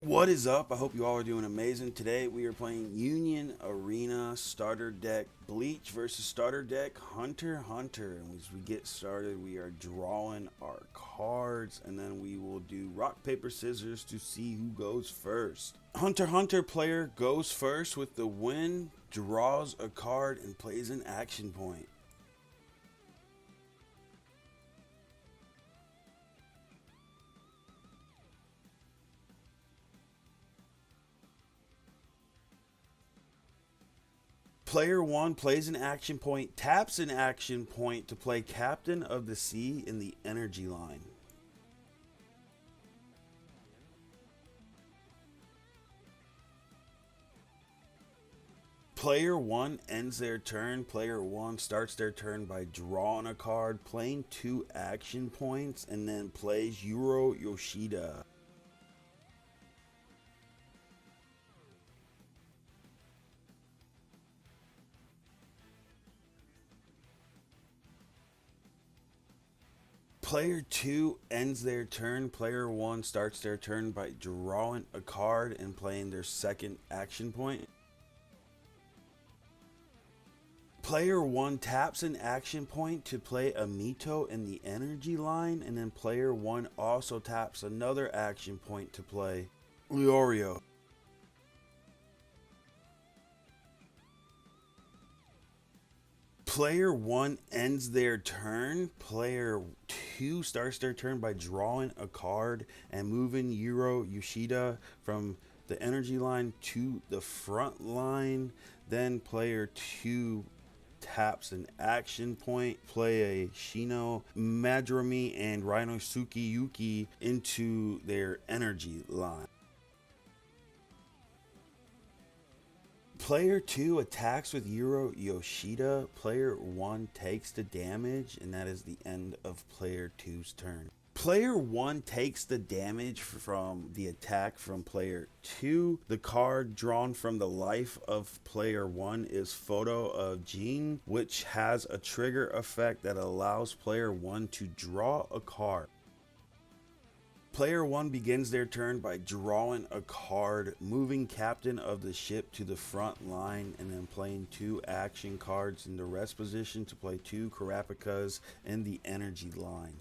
What is up? I hope you all are doing amazing. Today we are playing Union Arena Starter Deck Bleach versus Starter Deck Hunter x Hunter. And as we get started, we are drawing our cards and then we will do rock, paper, scissors to see who goes first. Hunter x Hunter player goes first with the win, draws a card, and plays an action point. Player 1 plays an action point, taps an action point to play Captain of the Sea in the energy line. Player 1 ends their turn. Player 1 starts their turn by drawing a card, playing 2 action points, and then plays Euro Yoshida. Player 2 ends their turn. Player 1 starts their turn by drawing a card and playing their second action point. Player 1 taps an action point to play a Mito in the energy line, and then player 1 also taps another action point to play Leorio. Player 1 ends their turn. Player 2 starts their turn by drawing a card and moving Euro Yoshida from the energy line to the front line. Then player 2 taps an action point, play a Shino, Madrami, and Rinosuke Yuki into their energy line. Player 2 attacks with Euro Yoshida. Player 1 takes the damage, and that is the end of player 2's turn. Player 1 takes the damage from the attack from player 2. The card drawn from the life of player 1 is Photo of Jean, which has a trigger effect that allows player 1 to draw a card. Player 1 begins their turn by drawing a card, moving Captain of the Ship to the front line, and then playing 2 action cards in the rest position to play 2 Karapikas in the energy line.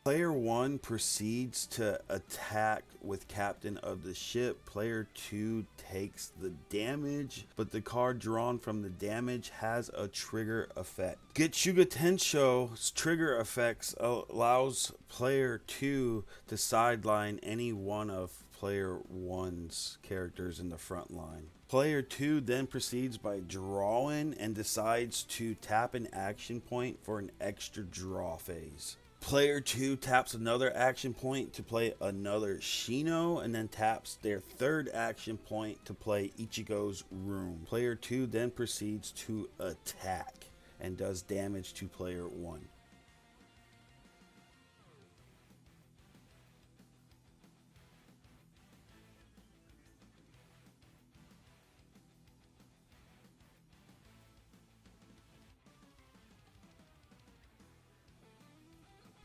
Player 1 proceeds to attack with Captain of the Ship. Player 2 takes the damage, but the card drawn from the damage has a trigger effect. Getsuga Tensho's trigger effects allows player 2 to sideline any one of player 1's characters in the front line. Player 2 then proceeds by drawing and decides to tap an action point for an extra draw phase. Player 2 taps another action point to play another Shino, and then taps their third action point to play Ichigo's Room. Player 2 then proceeds to attack and does damage to player 1.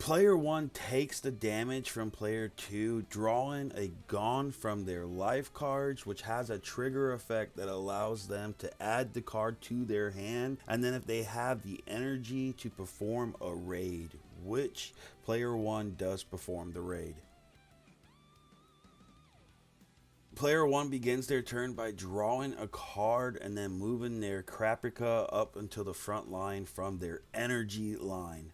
Player 1 takes the damage from player 2, drawing a Gone from their life cards, which has a trigger effect that allows them to add the card to their hand, and then if they have the energy to perform a raid, which player 1 does perform the raid. Player 1 begins their turn by drawing a card and then moving their Krapika up until the front line from their energy line.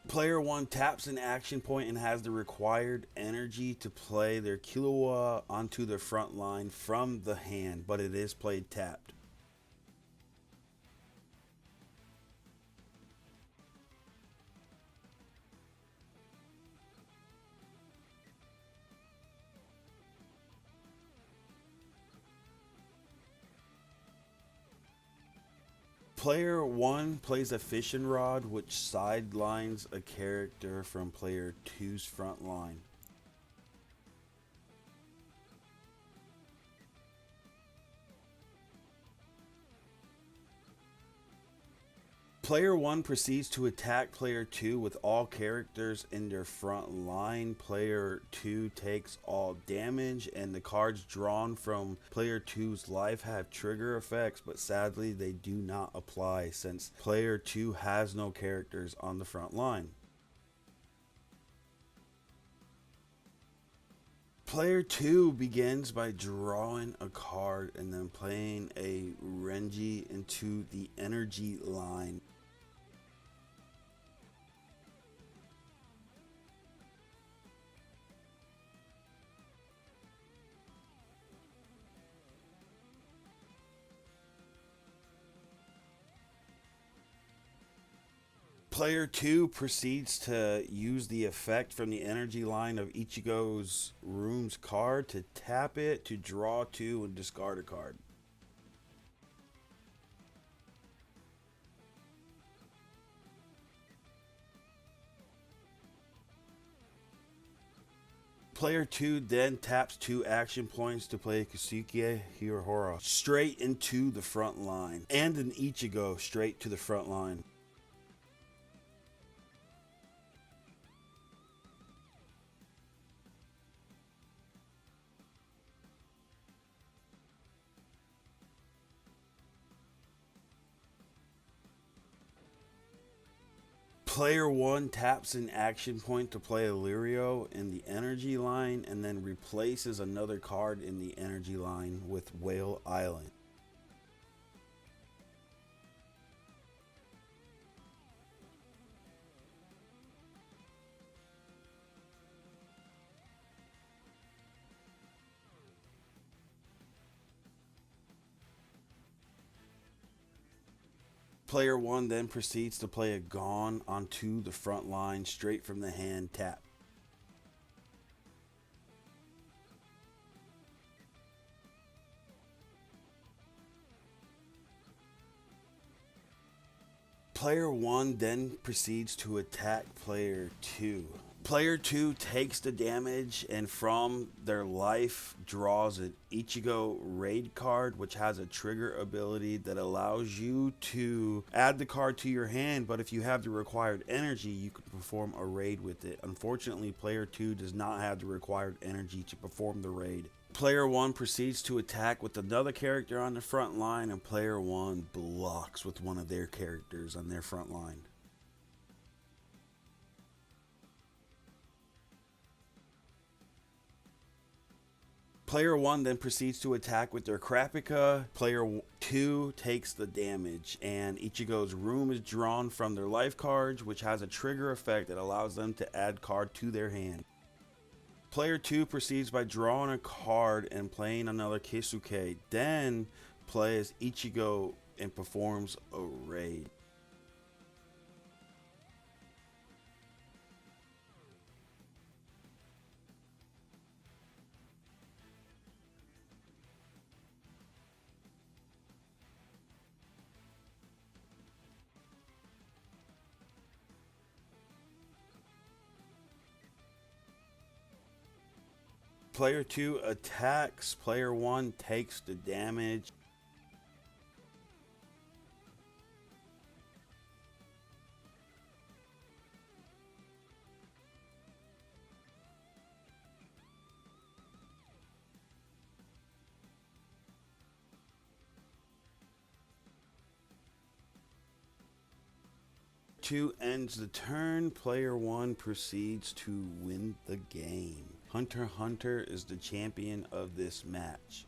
Player 1 taps an action point and has the required energy to play their Killua onto the front line from the hand, but it is played tapped. Player 1 plays a fishing rod, which sidelines a character from player two's front line. Player 1 proceeds to attack player 2 with all characters in their front line. Player 2 takes all damage, and the cards drawn from player 2's life have trigger effects, but sadly they do not apply since player 2 has no characters on the front line. Player 2 begins by drawing a card and then playing a Renji into the energy line. Player 2 proceeds to use the effect from the energy line of Ichigo's room's card to tap it to draw 2 and discard a card. Player 2 then taps 2 action points to play Kusuke Hirohara straight into the front line and an Ichigo straight to the front line. Player 1 taps an action point to play Illyrio in the energy line and then replaces another card in the energy line with Whale Island. Player 1 then proceeds to play a Gon onto the front line straight from the hand tap. Player 1 then proceeds to attack player 2. Player 2 takes the damage and from their life draws an Ichigo raid card, which has a trigger ability that allows you to add the card to your hand, but if you have the required energy, you can perform a raid with it. Unfortunately, player 2 does not have the required energy to perform the raid. Player 1 proceeds to attack with another character on the front line, and player 1 blocks with one of their characters on their front line. Player 1 then proceeds to attack with their Kurapika. Player 2 takes the damage, and Ichigo's room is drawn from their life cards, which has a trigger effect that allows them to add card to their hand. Player 2 proceeds by drawing a card and playing another Kisuke, then plays Ichigo and performs a raid. Player 2 attacks, player 1 takes the damage. Two ends the turn, player 1 proceeds to win the game. Hunter x Hunter is the champion of this match.